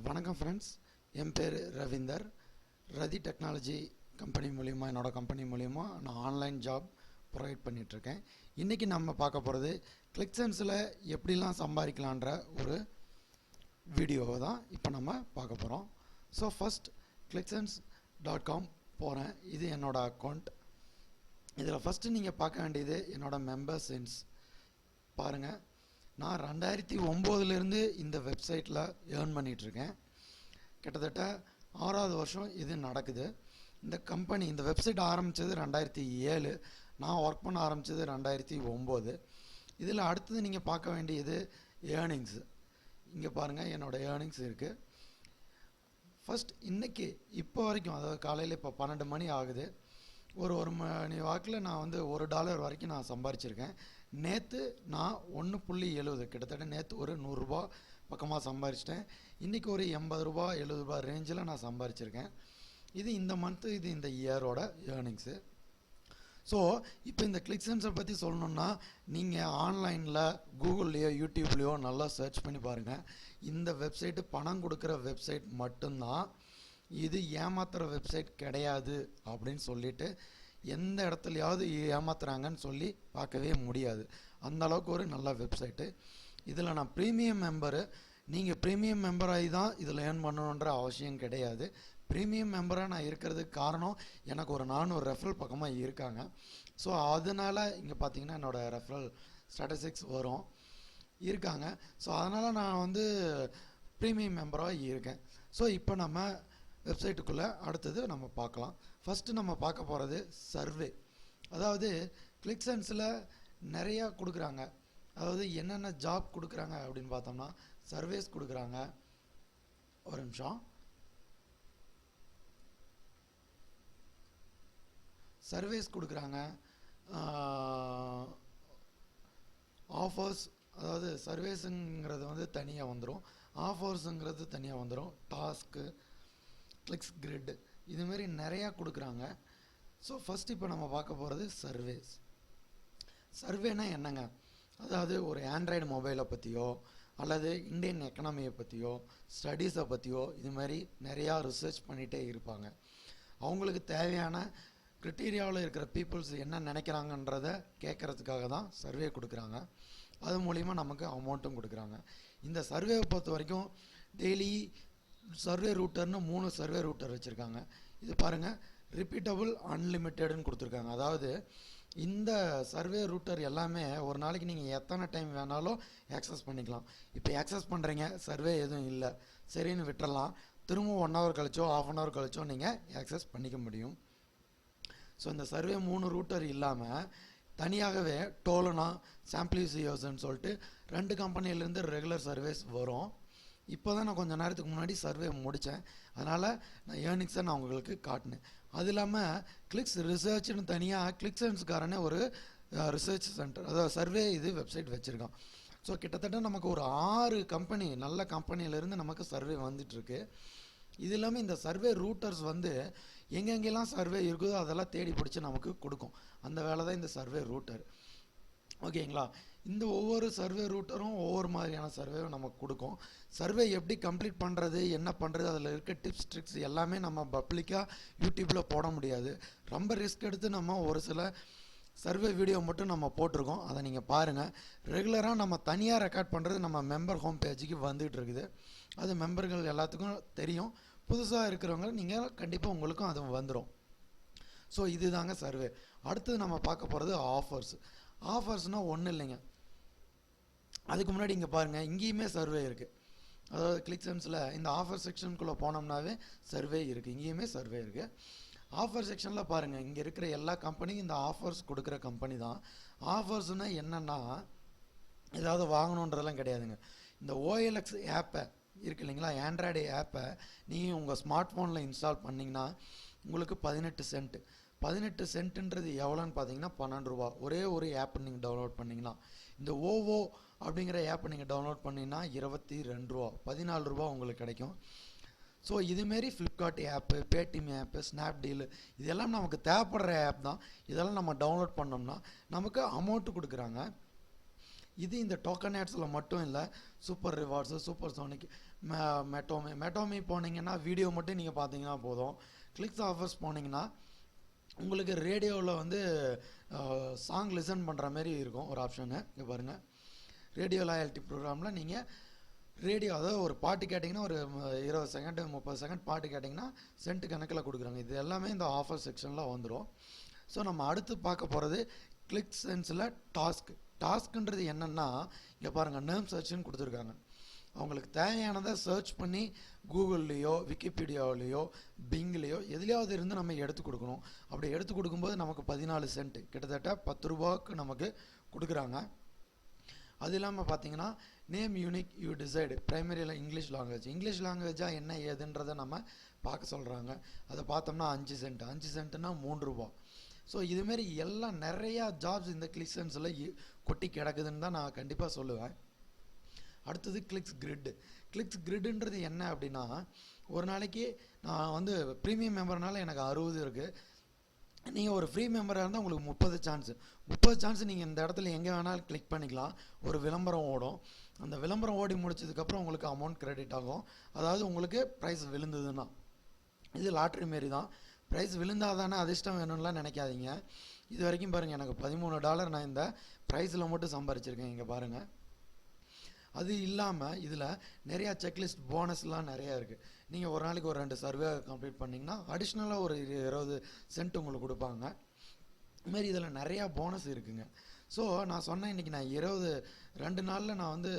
வணக்கம் ஃப்ரெண்ட்ஸ், என் பேர் ரவீந்தர். ரதி technology company மூலிமா என்னோடய கம்பெனி மூலிமா நான் ஆன்லைன் ஜாப் ப்ரொவைட் பண்ணிகிட்ருக்கேன். இன்றைக்கி நம்ம பார்க்க போகிறது கிளிக்சென்ஸில் எப்படிலாம் சம்பாதிக்கலான்ற ஒரு வீடியோவை தான் இப்போ நம்ம பார்க்க போகிறோம். ஸோ ஃபஸ்ட் clicksense.com போகிறேன். இது என்னோடய அக்கௌண்ட். இதில் ஃபஸ்ட்டு நீங்கள் பார்க்க வேண்டியது என்னோடய மெம்பர்ஸ் பாருங்கள். நான் 2009 இந்த வெப்சைட்டில் ஏர்ன் பண்ணிகிட்ருக்கேன். கிட்டத்தட்ட 6வது வருஷம் இது நடக்குது. இந்த வெப்சைட் ஆரம்பித்தது 2007. நான் ஒர்க் பண்ண ஆரம்பித்தது 2009. இதில் அடுத்தது நீங்கள் பார்க்க வேண்டியது ஏர்னிங்ஸு. இங்கே பாருங்கள், என்னோடய ஏர்னிங்ஸ் இருக்குது. ஃபஸ்ட் இன்றைக்கி இப்போ வரைக்கும், அதாவது காலையில் இப்போ 12 மணி ஆகுது, ஒரு மணி வாக்கில் நான் $1 வரைக்கும் நான் சம்பாரிச்சிருக்கேன். நேற்று நான் 1.70, கிட்டத்தட்ட நேற்று ஒரு $100 பக்கமாக சம்பாரிச்சிட்டேன். இன்றைக்கி ஒரு $80 $70 ரேஞ்சில் நான் சம்பாரிச்சிருக்கேன். இது இந்த மந்த்து, இது இந்த இயரோட ஏர்னிங்ஸு. ஸோ இப்போ இந்த கிளிக்சென்ஸை பற்றி சொல்லணுன்னா, நீங்கள் ஆன்லைனில் கூகுள்லேயோ யூடியூப்லேயோ நல்லா சர்ச் பண்ணி பாருங்கள். இந்த வெப்சைட்டு பணம் கொடுக்குற வெப்சைட் மட்டும்தான், இது ஏமாத்துகிற வெப்சைட் கிடையாது அப்படின்னு சொல்லிட்டு எந்த இடத்துலையாவது ஏமாத்துறாங்கன்னு சொல்லி பார்க்கவே முடியாது. அந்தளவுக்கு ஒரு நல்ல வெப்சைட்டு. இதில் நான் ப்ரீமியம் மெம்பரு. நீங்கள் ப்ரீமியம் மெம்பராகி தான் இதில் ஏர்ன் பண்ணணுன்ற அவசியம் கிடையாது. ப்ரீமியம் மெம்பராக நான் இருக்கிறதுக்கு காரணம், எனக்கு ஒரு 400 ரெஃபரல் பக்கமாக இருக்காங்க. ஸோ அதனால் இங்கே பார்த்தீங்கன்னா என்னோடய ரெஃபரல் ஸ்டாட்டிஸ்டிக்ஸ் இருக்காங்க. ஸோ அதனால் நான் ப்ரீமியம் மெம்பராக இருக்கேன். ஸோ இப்போ நம்ம வெப்சைட்டுக்குள்ளே அடுத்தது நம்ம பார்க்கலாம். ஃபஸ்ட்டு நம்ம பார்க்க போகிறது சர்வே. அதாவது கிளிக்சென்ஸில் நிறையா கொடுக்குறாங்க. அதாவது என்னென்ன ஜாப் கொடுக்குறாங்க அப்படின்னு பார்த்தோம்னா, சர்வேஸ் கொடுக்குறாங்க. ஒரு நிமிஷம். சர்வேஸ் கொடுக்குறாங்க. ஆஃபர்ஸ், அதாவது சர்வேஸுங்கிறது தனியாக வந்துடும், ஆஃபர்ஸுங்கிறது தனியாக வந்துடும். டாஸ்க்கு, கிளிக்ஸ் கிரிட், இதுமாரி நிறையா கொடுக்குறாங்க. ஸோ ஃபஸ்ட் இப்போ நம்ம பார்க்க போகிறது சர்வேஸ். சர்வேனா என்னங்க? அதாவது ஒரு ஆண்ட்ராய்டு மொபைலை பற்றியோ அல்லது இந்தியன் எக்கனாமியை பற்றியோ ஸ்டடீஸை பற்றியோ இது மாதிரி நிறையா ரிசர்ச் பண்ணிகிட்டே இருப்பாங்க. அவங்களுக்கு தேவையான க்ரிட்டீரியாவில் இருக்கிற பீப்புள்ஸ் என்ன நினைக்கிறாங்கன்றதை கேட்குறதுக்காக தான் சர்வே கொடுக்குறாங்க. அது மூலிமா நமக்கு அமௌண்ட்டும் கொடுக்குறாங்க. இந்த சர்வேவை பொறுத்த வரைக்கும் டெய்லி சர்வே ரூட்டர்னு 3 சர்வே ரூட்டர் வச்சுருக்காங்க. இது பாருங்கள், ரிப்பீட்டபுள் அன்லிமிட்டெடுன்னு கொடுத்துருக்காங்க. அதாவது இந்த சர்வே ரூட்டர் எல்லாமே ஒரு நாளைக்கு நீங்கள் எத்தனை டைம் வேணாலும் ஆக்சஸ் பண்ணிக்கலாம். இப்போ ஆக்சஸ் பண்ணுறீங்க, சர்வே எதுவும் இல்லை, சரின்னு விட்டுறலாம். திரும்ப 1 hour கழிச்சோ ½ hour கழிச்சோ நீங்கள் ஆக்சஸ் பண்ணிக்க முடியும். ஸோ இந்த சர்வே 3 ரூட்டர் இல்லாமல் தனியாகவே டோலனா, சாம்பிளிசியோஸ்ன்னு சொல்லிட்டு 2 கம்பெனிலேருந்து ரெகுலர் சர்வேஸ் வரும். இப்போ தான் நான் கொஞ்சம் நேரத்துக்கு முன்னாடி சர்வே முடித்தேன். அதனால் நான் ஏர்னிங்ஸை நான் உங்களுக்கு காட்டினேன். அது இல்லாமல் கிளிக்ஸ் ரிசர்ச்னு தனியாக கிளிக்சென்ஸ்காரனே ஒரு ரிசர்ச் சென்டர், அதாவது சர்வே வெப்சைட் வச்சுருக்கான். ஸோ கிட்டத்தட்ட நமக்கு ஒரு 6 கம்பெனி, நல்ல கம்பெனியிலேருந்து நமக்கு சர்வே வந்துட்டுருக்கு. இது இல்லாமல் இந்த சர்வே ரூட்டர்ஸ் எங்கெங்கெல்லாம் சர்வே இருக்குதோ அதெல்லாம் தேடி பிடிச்சி நமக்கு கொடுக்கும். அந்த வேலை தான் இந்த சர்வே ரூட்டர். ஓகேங்களா? இந்த ஒவ்வொரு சர்வே ரூட்டரும் ஒவ்வொரு மாதிரியான சர்வேவும் நமக்கு கொடுக்கும். சர்வே எப்படி கம்ப்ளீட் பண்ணுறது, என்ன பண்ணுறது, அதில் இருக்க டிப்ஸ் ட்ரிக்ஸ் எல்லாமே நம்ம பப்ளிக்காக யூடியூப்பில் போட முடியாது. ரொம்ப ரிஸ்க் எடுத்து நம்ம ஒரு சில சர்வே வீடியோ மட்டும் நம்ம போட்டிருக்கோம். அதை நீங்கள் பாருங்கள். ரெகுலராக நம்ம தனியாக ரெக்கார்ட் பண்ணுறது நம்ம மெம்பர் ஹோம் பேஜுக்கு வந்துகிட்டு இருக்குது. அது மெம்பர்கள் எல்லாத்துக்கும் தெரியும். புதுசாக இருக்கிறவங்க நீங்கள் கண்டிப்பாக உங்களுக்கும் அது வந்துடும். ஸோ இதுதாங்க சர்வே. அடுத்தது நம்ம பார்க்க போகிறது ஆஃபர்ஸ். ஆஃபர்ஸ்னால் ஒன்றும் இல்லைங்க. அதுக்கு முன்னாடி இங்கே பாருங்கள், இங்கேயுமே சர்வே இருக்குது. அதாவது கிளிக்சென்ஸில் இந்த ஆஃபர் செக்ஷனுக்குள்ளே போனோம்னாவே சர்வே இருக்குது. இங்கேயுமே சர்வே இருக்குது. ஆஃபர் செக்ஷனில் பாருங்கள், இங்கே இருக்கிற எல்லா கம்பெனியும் இந்த ஆஃபர்ஸ் கொடுக்குற கம்பெனி தான். ஆஃபர்ஸ்னால் என்னென்னா, ஏதாவது வாங்கணுன்றதெல்லாம் கிடையாதுங்க. இந்த OLX ஆப்பை இருக்கு இல்லைங்களா, ஆண்ட்ராய்டு ஆப்பை நீங்கள் உங்கள் ஸ்மார்ட் ஃபோனில் இன்ஸ்டால் பண்ணிங்கன்னா உங்களுக்கு 18 சென்ட். 18 சென்ட்டுன்றது எவ்வளோன்னு பார்த்தீங்கன்னா $12. ஒரே ஒரு ஆப் நீங்கள் டவுன்லோட் பண்ணிங்கன்னா, இந்த ஓவோ அப்படிங்கிற ஆப்பை நீங்கள் டவுன்லோட் பண்ணிங்கன்னா $22, $14 உங்களுக்கு கிடைக்கும். ஸோ இதுமாரி ஃப்ளிப்கார்ட் ஆப்பு, பேடிஎம் ஆப்பு, ஸ்னாப்டீல், இதெல்லாம் நமக்கு தேவைப்படுற ஆப் தான். இதெல்லாம் நம்ம டவுன்லோட் பண்ணோம்னா நமக்கு அமௌண்ட்டு கொடுக்குறாங்க. இது இந்த டோக்கன் ஆட்ஸில் மட்டும் இல்லை, சூப்பர் ரிவார்ட்ஸு, சூப்பர் சோனிக், மெட்டோமி போனீங்கன்னா வீடியோ மட்டும் நீங்கள் பார்த்தீங்கன்னா போதும். கிளிக்ஸ் ஆஃபர்ஸ் போனீங்கன்னா உங்களுக்கு ரேடியோவில் வந்து சாங் லிசன் பண்ணுற மாதிரி இருக்கும் ஒரு ஆப்ஷனு. இங்கே பாருங்கள், ரேடியோ லாயல்ட்டி ப்ரோக்ராமில் நீங்கள் ரேடியோ, அதாவது ஒரு பாட்டு கேட்டிங்கன்னா ஒரு 20 செகண்ட் 30 செகண்ட் பாட்டு கேட்டிங்கன்னா சென்ட் கணக்கில் கொடுக்குறாங்க. இது எல்லாமே இந்த ஆஃபர் செக்ஷனில் வந்துடும். ஸோ நம்ம அடுத்து பார்க்க போகிறது கிளிக் சென்ஸில் டாஸ்க்குன்றது என்னென்னா, இங்கே பாருங்கள் நேம் சர்ச்னு கொடுத்துருக்காங்க. அவங்களுக்கு தேவையானதை சர்ச் பண்ணி கூகுள்லேயோ விக்கிபீடியாவிலேயோ பிங்லேயோ எதுலையாவது இருந்து நம்ம எடுத்து கொடுக்கணும். அப்படி எடுத்து கொடுக்கும்போது நமக்கு 14 சென்ட், கிட்டத்தட்ட 10 ரூபாய்க்கு நமக்கு கொடுக்குறாங்க. அது இல்லாமல் பார்த்தீங்கன்னா நேம் யூனிக் யூ டிசைடு ப்ரைமரியில் இங்கிலீஷ் லாங்குவேஜாக என்ன ஏதுன்றதை நம்ம பார்க்க சொல்கிறாங்க. அதை பார்த்தோம்னா 5 சென்ட், 5 சென்ட்னா 3 ரூபா. ஸோ இதுமாரி எல்லாம் நிறையா ஜாப்ஸ் இந்த கிளிக் சென்ஸில் கொட்டி கிடக்குதுன்னு தான் நான் கண்டிப்பாக சொல்லுவேன். அடுத்தது கிளிக்ஸ் கிரிட்ன்றது என்ன அப்படின்னா, ஒரு நாளைக்கு நான் வந்து ப்ரீமியம் மெம்பர்னால எனக்கு 60 இருக்குது. நீங்கள் ஒரு ஃப்ரீ மெம்பராக இருந்தால் உங்களுக்கு 30 சான்ஸ் நீங்கள் இந்த இடத்துல எங்கே வேணாலும் கிளிக் பண்ணிக்கலாம். ஒரு விளம்பரம் ஓடும். அந்த விளம்பரம் ஓடி முடிச்சதுக்கப்புறம் உங்களுக்கு அமௌண்ட் கிரெடிட் ஆகும். அதாவது உங்களுக்கு ப்ரைஸ் விழுந்ததுன்னா, இது லாட்ரி மாரி தான். ப்ரைஸ் விழுந்தால் தானே அதிர்ஷ்டம் வேணும்லாம் நினைக்காதீங்க. இது வரைக்கும் பாருங்கள், எனக்கு $13 நான் இந்த ப்ரைஸில் மட்டும் சம்பாரிச்சிருக்கேன். இங்கே பாருங்கள். அது இல்லாமல் இதில் நிறையா செக்லிஸ்ட் போனஸ்லாம் நிறையா இருக்குது. நீங்கள் ஒரு நாளைக்கு ஒரு 2 சர்வே கம்ப்ளீட் பண்ணிங்கன்னா அடிஷ்னலாக ஒரு 20 சென்ட் உங்களுக்கு கொடுப்பாங்க. இதுமாரி இதில் நிறையா போனஸ் இருக்குங்க. ஸோ நான் சொன்னேன் இன்றைக்கி நான் 2 நாளில் நான் வந்து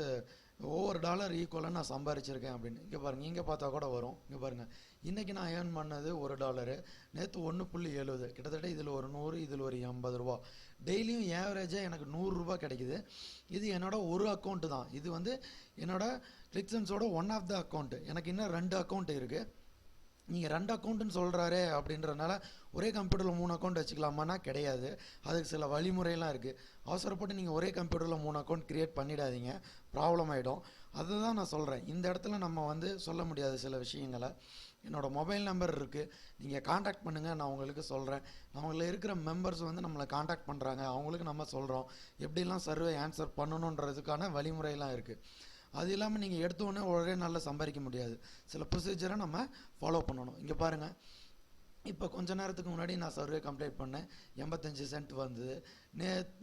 ஒவ்வொரு டாலர் ஈக்குவலாக நான் சம்பாரிச்சிருக்கேன் அப்படின்னு. இங்கே பாருங்கள், இங்கே பார்த்தா கூட வரும். இங்கே பாருங்கள், இன்றைக்கி நான் ஏர்ன் பண்ணது $1, நேற்று 1.70, கிட்டத்தட்ட இதில் ஒரு 100, இதில் ஒரு 80 ரூபா. டெய்லியும் ஏவரேஜாக எனக்கு 100 ரூபா கிடைக்குது. இது என்னோடய ஒரு அக்கௌண்ட்டு தான். இது வந்து என்னோடய கிளிக்சன்ஸோட ஒன் ஆஃப் த அக்கௌண்ட்டு. எனக்கு இன்னும் 2 அக்கௌண்ட் இருக்குது. நீங்கள் 2 அக்கௌண்ட்டுன்னு சொல்கிறாரே அப்படின்றனால ஒரே கம்ப்யூட்டரில் 3 அக்கௌண்ட் வச்சுக்கலாமான்னா கிடையாது. அதுக்கு சில வழிமுறையெல்லாம் இருக்குது. அவசரப்பட்டு நீங்கள் ஒரே கம்ப்யூட்டரில் 3 அக்கௌண்ட் க்ரியேட் பண்ணிடாதீங்க, ப்ராப்ளம் ஆகிடும். அதுதான் நான் சொல்கிறேன். இந்த இடத்துல நம்ம வந்து சொல்ல முடியாது சில விஷயங்களை. என்னோடய மொபைல் நம்பர் இருக்குது, நீங்கள் காண்டாக்ட் பண்ணுங்கள், நான் உங்களுக்கு சொல்கிறேன். நம்மள இருக்கிற மெம்பர்ஸ் வந்து நம்மளை காண்டாக்ட் பண்ணுறாங்க, அவங்களுக்கு நம்ம சொல்கிறோம் எப்படிலாம் சர்வே ஆன்சர் பண்ணணுன்றதுக்கான வழிமுறையெல்லாம் இருக்குது. அது இல்லாமல் நீங்கள் எடுத்தோடனே ஒரே நாளில் சம்பாதிக்க முடியாது. சில ப்ரொசீஜரை நம்ம ஃபாலோ பண்ணணும். இங்கே பாருங்கள், இப்போ கொஞ்ச நேரத்துக்கு முன்னாடி நான் சர்வே கம்ப்ளீட் பண்ணேன், 85 சென்ட் வந்தது.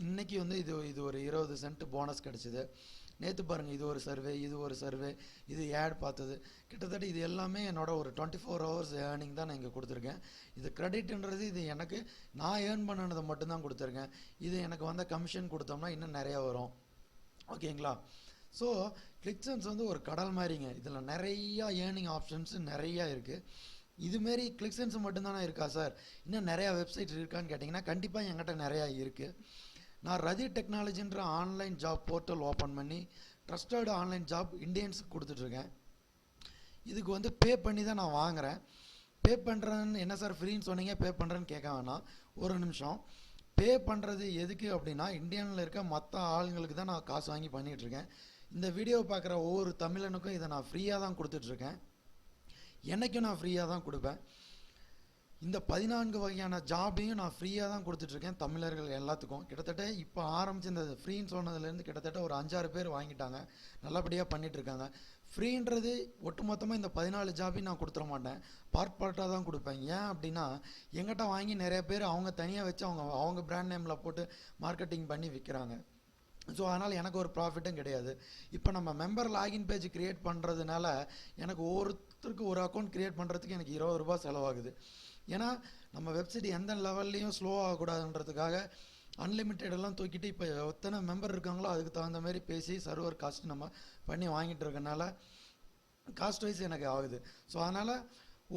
இன்னைக்கு வந்து இது ஒரு 20 சென்ட் போனஸ் கிடச்சிது. நேற்று பாருங்கள், இது ஒரு சர்வே, இது ஆட் பார்த்தது. கிட்டத்தட்ட இது எல்லாமே என்னோட ஒரு 24 ஹவர்ஸ் ஏர்னிங் தான் நான் இங்கே கொடுத்துருக்கேன். இது கிரெடிட்ன்றது இது எனக்கு நான் ஏர்ன் பண்ணினதை மட்டும்தான் கொடுத்துருக்கேன். இது எனக்கு வந்த கமிஷன் கொடுத்தோம்னா இன்னும் நிறையா வரும். ஓகேங்களா? ஸோ கிளிக்சன்ஸ் வந்து ஒரு கடல் மாதிரிங்க. இதில் நிறையா ஏர்னிங் ஆப்ஷன்ஸ் நிறையா இருக்குது. இதுமாரி கிளிக்சன்ஸ் மட்டும்தானே இருக்கா சார், இன்னும் நிறையா வெப்சைட் இருக்கான்னு கேட்டிங்கன்னா கண்டிப்பாக என்கிட்ட நிறையா இருக்குது. நான் ரதி டெக்னாலஜின்ற ஆன்லைன் ஜாப் போர்ட்டல் ஓப்பன் பண்ணி ட்ரஸ்டட் ஆன்லைன் ஜாப் இண்டியன்ஸுக்கு கொடுத்துட்ருக்கேன். இதுக்கு வந்து பே பண்ணி தான் நான் வாங்குகிறேன். பே பண்ணுறேன்னு என்ன சார் ஃப்ரீன்னு சொன்னீங்க, பே பண்ணுறேன்னு கேட்க வேணாம், ஒரு நிமிஷம். பே பண்ணுறது எதுக்கு அப்படின்னா, இந்தியனில் இருக்க மற்ற ஆளுங்களுக்கு தான் நான் காசு வாங்கி பண்ணிகிட்ருக்கேன். இந்த வீடியோ பார்க்குற ஒவ்வொரு தமிழனுக்கும் இதை நான் ஃப்ரீயாக தான் கொடுத்துட்ருக்கேன். என்றைக்கும் நான் ஃப்ரீயாக தான் கொடுப்பேன். இந்த 14 வகையான ஜாபையும் நான் ஃப்ரீயாக தான் கொடுத்துட்ருக்கேன் தமிழர்கள் எல்லாத்துக்கும். கிட்டத்தட்ட இப்போ ஆரம்பித்து இந்த ஃப்ரீன்னு சொன்னதுலேருந்து கிட்டத்தட்ட ஒரு 5-6 பேர் வாங்கிட்டாங்க, நல்லபடியாக பண்ணிகிட்ருக்காங்க. ஃப்ரீன்றது ஒட்டுமொத்தமாக இந்த 14 ஜாபையும் நான் கொடுத்துட மாட்டேன், பார்ட்டாக தான் கொடுப்பேன். ஏன் அப்படின்னா, எங்கிட்ட வாங்கி நிறைய பேர் அவங்க தனியாக வச்சு அவங்க பிராண்ட் நேமில் போட்டு மார்க்கெட்டிங் பண்ணி விற்கிறாங்க. ஸோ அதனால் எனக்கு ஒரு ப்ராஃபிட்டும் கிடையாது. இப்போ நம்ம மெம்பர் லாகின் பேஜ் க்ரியேட் பண்ணுறதுனால எனக்கு ஒவ்வொருத்தருக்கு ஒரு அக்கௌண்ட் க்ரியேட் பண்ணுறதுக்கு எனக்கு 20 ரூபா செலவாகுது. ஏன்னா நம்ம வெப்சைட் எந்த லெவல்லையும் ஸ்லோ ஆகக்கூடாதுன்றதுக்காக அன்லிமிட்டெடெல்லாம் தூக்கிட்டு இப்போ எத்தனை மெம்பர் இருக்காங்களோ அதுக்கு தகுந்த மாதிரி பேசி சர்வர் காஸ்ட் நம்ம பண்ணி வாங்கிட்டு இருக்கனால காஸ்ட் வைஸ் எனக்கு ஆகுது. ஸோ அதனால்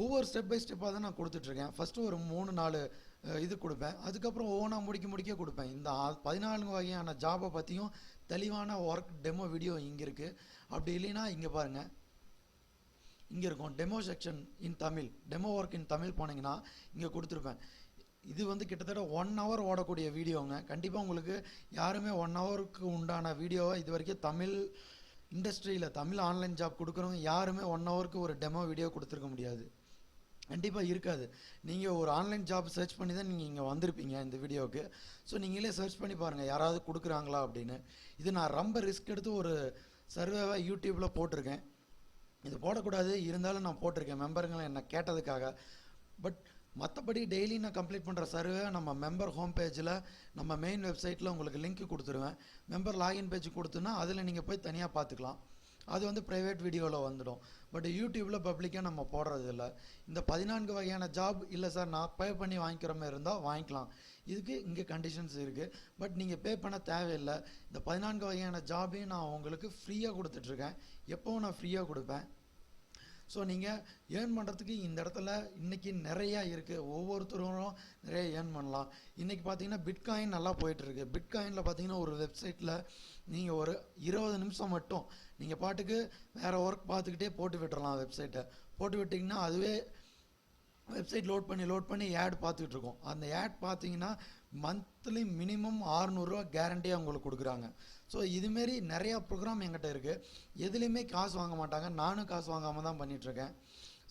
ஒவ்வொரு ஸ்டெப் பை ஸ்டெப்பாக தான் நான் கொடுத்துட்ருக்கேன். ஃபஸ்ட்டு ஒரு 3-4 இது கொடுப்பேன், அதுக்கப்புறம் ஒவ்வொன்றா முடிக்க கொடுப்பேன். இந்த 14 வகையான ஜாபை பற்றியும் தெளிவான ஒர்க் டெமோ வீடியோ இங்கே இருக்குது. அப்படி இல்லைன்னா இங்கே பாருங்கள், இங்கே இருக்கும் demo section in Tamil, demo work in Tamil போனீங்கன்னா இங்கே கொடுத்துருப்பேன். இது வந்து கிட்டத்தட்ட 1 ஹவர் ஓடக்கூடிய வீடியோங்க. கண்டிப்பாக உங்களுக்கு யாருமே 1 ஹவருக்கு உண்டான வீடியோவை இது வரைக்கும் தமிழ் இண்டஸ்ட்ரியில் தமிழ் ஆன்லைன் ஜாப் கொடுக்குறவங்க யாருமே 1 ஹவருக்கு ஒரு டெமோ வீடியோ கொடுத்துருக்க முடியாது. கண்டிப்பாக இருக்காது. நீங்கள் ஒரு ஆன்லைன் ஜாப் சர்ச் பண்ணி தான் நீங்கள் இங்கே வந்திருப்பீங்க இந்த வீடியோவுக்கு. ஸோ நீங்களே சர்ச் பண்ணி பாருங்கள் யாராவது கொடுக்குறாங்களா அப்படின்னு. இது நான் ரொம்ப ரிஸ்க் எடுத்து ஒரு சர்வேவை யூடியூப்பில் போட்டிருக்கேன். இது போடக்கூடாது, இருந்தாலும் நான் போட்டிருக்கேன் மெம்பருங்களை என்னை கேட்டதுக்காக. பட் மற்றபடி டெய்லி நான் கம்ப்ளீட் பண்ணுற சர்வே நம்ம மெம்பர் ஹோம் பேஜில் நம்ம மெயின் வெப்சைட்டில் உங்களுக்கு லிங்க் கொடுத்துருவேன். மெம்பர் லாகின் பேஜ் கொடுத்துன்னா அதில் நீங்கள் போய் தனியாக பார்த்துக்கலாம். அது வந்து ப்ரைவேட் வீடியோவில் வந்துடும். பட் யூடியூப்பில் பப்ளிக்காக நம்ம போடுறது இல்லை. இந்த 14 வகையான ஜாப் இல்லை சார் நான் பே பண்ணி வாங்கிக்கிற மாதிரி இருந்தால் வாங்கிக்கலாம். இதுக்கு இங்கே கண்டிஷன்ஸ் இருக்குது. பட் நீங்கள் பே பண்ண தேவையில்லை. இந்த 14 வகையான ஜாபையும் நான் உங்களுக்கு ஃப்ரீயாக கொடுத்துட்ருக்கேன். எப்போவும் நான் ஃப்ரீயாக கொடுப்பேன். ஸோ நீங்கள் ஏர்ன் பண்ணுறதுக்கு இந்த இடத்துல இன்றைக்கி நிறையா இருக்குது. ஒவ்வொருத்தரும் நிறைய ஏர்ன் பண்ணலாம். இன்றைக்கி பார்த்தீங்கன்னா பிட்காயின் நல்லா போயிட்டுருக்கு. பிட்காயினில் பார்த்தீங்கன்னா ஒரு வெப்சைட்டில் நீங்கள் ஒரு 20 நிமிஷம் மட்டும் நீங்கள் பாட்டுக்கு வேறு ஒர்க் பார்த்துக்கிட்டே போட்டு விட்டுறலாம். வெப்சைட்டை போட்டு விட்டிங்கன்னா அதுவே வெப்சைட் லோட் பண்ணி ஆட் பார்த்துக்கிட்டு இருக்கோம். அந்த ஆட் பார்த்தீங்கன்னா மந்த்லி மினிமம் 600 ரூபா கேரண்டியாக உங்களுக்கு கொடுக்குறாங்க. ஸோ இதுமாரி நிறையா ப்ரோக்ராம் என்கிட்ட இருக்குது. எதுலேயுமே காசு வாங்க மாட்டாங்க. நானும் காசு வாங்காமல் தான் பண்ணிகிட்ருக்கேன்.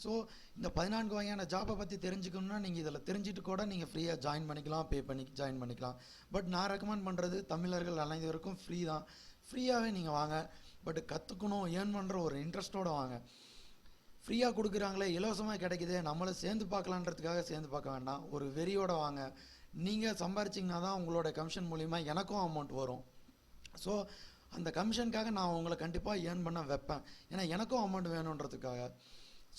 ஸோ இந்த 14 வகையான ஜாப்பை பற்றி தெரிஞ்சுக்கணுன்னா நீங்கள் இதில் தெரிஞ்சுட்டு கூட நீங்கள் ஃப்ரீயாக ஜாயின் பண்ணிக்கலாம், பே பண்ணி ஜாயின் பண்ணிக்கலாம். பட் நான் ரெக்கமெண்ட் பண்ணுறது தமிழர்கள் அனைவருக்கும் ஃப்ரீ தான். ஃப்ரீயாகவே நீங்கள் வாங்க. பட் கற்றுக்கணும், ஏர்ன் பண்ணுற ஒரு இன்ட்ரெஸ்ட்டோடு வாங்க. ஃப்ரீயாக கொடுக்குறாங்களே, இலவசமாக கிடைக்குதே, நம்மளை சேர்ந்து பார்க்கலான்றதுக்காக சேர்ந்து பார்க்க வேண்டாம். ஒரு வெறியோடு வாங்க. நீங்கள் சம்பாரிச்சிங்கன்னா தான் உங்களோட கமிஷன் மூலிமா எனக்கும் அமௌண்ட் வரும். ஸோ அந்த கமிஷனுக்காக நான் உங்களை கண்டிப்பாக ஏர்ன் பண்ண வைப்பேன். ஏன்னா எனக்கும் அமௌண்ட் வேணுன்றதுக்காக.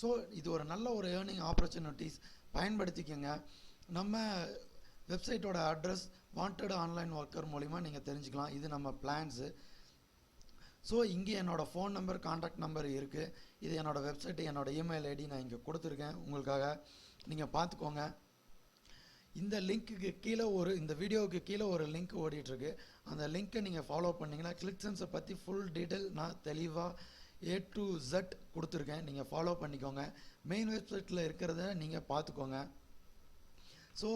ஸோ இது ஒரு நல்ல ஒரு ஏர்னிங் ஆப்பர்ச்சுனிட்டிஸ், பயன்படுத்திக்கோங்க. நம்ம வெப்சைட்டோட அட்ரஸ் வாண்டட் ஆன்லைன் ஒர்க்கர் மூலிமா நீங்கள் தெரிஞ்சுக்கலாம். இது நம்ம பிளான்ஸு. ஸோ இங்கே என்னோடய ஃபோன் நம்பர், காண்டாக்ட் நம்பர் இருக்குது. இது என்னோடய வெப்சைட்டு, என்னோடய இமெயில் ஐடி நான் இங்கே கொடுத்துருக்கேன் உங்களுக்காக. நீங்கள் பார்த்துக்கோங்க. இந்த லிங்க்குக்கு கீழே இந்த வீடியோவுக்கு கீழே ஒரு லிங்க் ஓடிட்டுருக்கு. அந்த லிங்க்கை நீங்கள் ஃபாலோ பண்ணிங்கன்னா கிளிக்சன்ஸை பற்றி ஃபுல் டீட்டெயில் நான் தெளிவாக A to Z கொடுத்துருக்கேன். நீங்கள் ஃபாலோ பண்ணிக்கோங்க. மெயின் வெப்சைட்டில் இருக்கிறத நீங்கள் பார்த்துக்கோங்க. ஸோ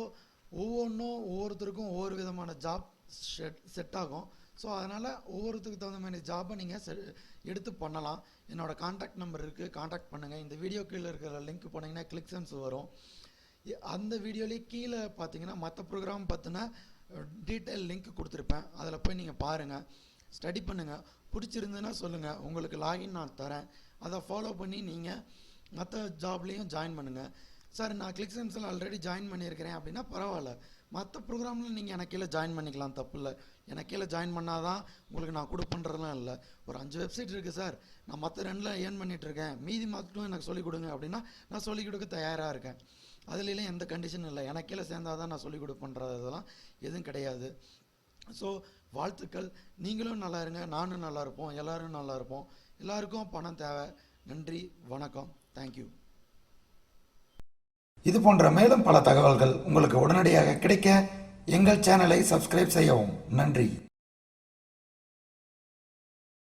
ஒவ்வொருத்தருக்கும் ஒவ்வொரு விதமான ஜாப் செட் ஆகும். ஸோ அதனால் ஒவ்வொருத்தருக்கு தகுந்த மாதிரி ஜாப்பை நீங்கள் எடுத்து பண்ணலாம். என்னோடய காண்டாக்ட் நம்பர் இருக்குது, காண்டாக்ட் பண்ணுங்கள். இந்த வீடியோ கீழே இருக்கிற லிங்க் போனீங்கன்னா கிளிக்சன்ஸ் வரும். அந்த வீடியோலேயே கீழே பார்த்தீங்கன்னா மற்ற ப்ரோக்ராம் பார்த்தினா டீட்டெயில் லிங்க் கொடுத்துருப்பேன். அதில் போய் நீங்கள் பாருங்கள், ஸ்டடி பண்ணுங்கள். பிடிச்சிருந்துன்னா சொல்லுங்கள், உங்களுக்கு லாகின் நான் தரேன். அதை ஃபாலோ பண்ணி நீங்கள் மற்ற ஜாப்லேயும் ஜாயின் பண்ணுங்கள். சார் நான் கிளிக்சன்ஸில் ஆல்ரெடி ஜாயின் பண்ணியிருக்கிறேன் அப்படின்னா பரவாயில்ல, மற்ற ப்ரோக்ராமில் நீங்கள் எனக்கு கீழே ஜாயின் பண்ணிக்கலாம், தப்பு இல்லை. எனக்கு கீழே ஜாயின் பண்ணால் தான் உங்களுக்கு நான் கொடுப்பேன்றதுலாம் இல்லை. ஒரு 5 வெப்சைட் இருக்குது சார், நான் மற்ற 2ல் ஏர்ன் பண்ணிகிட்ருக்கேன், மீதி மட்டும் எனக்கு சொல்லிக் கொடுங்க அப்படின்னா நான் சொல்லிக் கொடுக்க தயாராக இருக்கேன். அதுலலாம் எந்த கண்டிஷனும் இல்லை. எனக்கு கீழே சேர்ந்தால் தான் நான் சொல்லிக் கொடுப்பேன்றதெல்லாம் எதுவும் கிடையாது. ஸோ வாழ்த்துக்கள். நீங்களும் நல்லா இருங்க, நானும் நல்லா இருப்போம், எல்லோரும் நல்லா இருப்போம். எல்லாருக்கும் பணம் தேவை. நன்றி, வணக்கம், தேங்க்யூ. இது போன்ற மேலும் பல தகவல்கள் உங்களுக்கு உடனடியாக கிடைக்க எங்கள் சேனலை சப்ஸ்கிரைப் செய்யவும். நன்றி.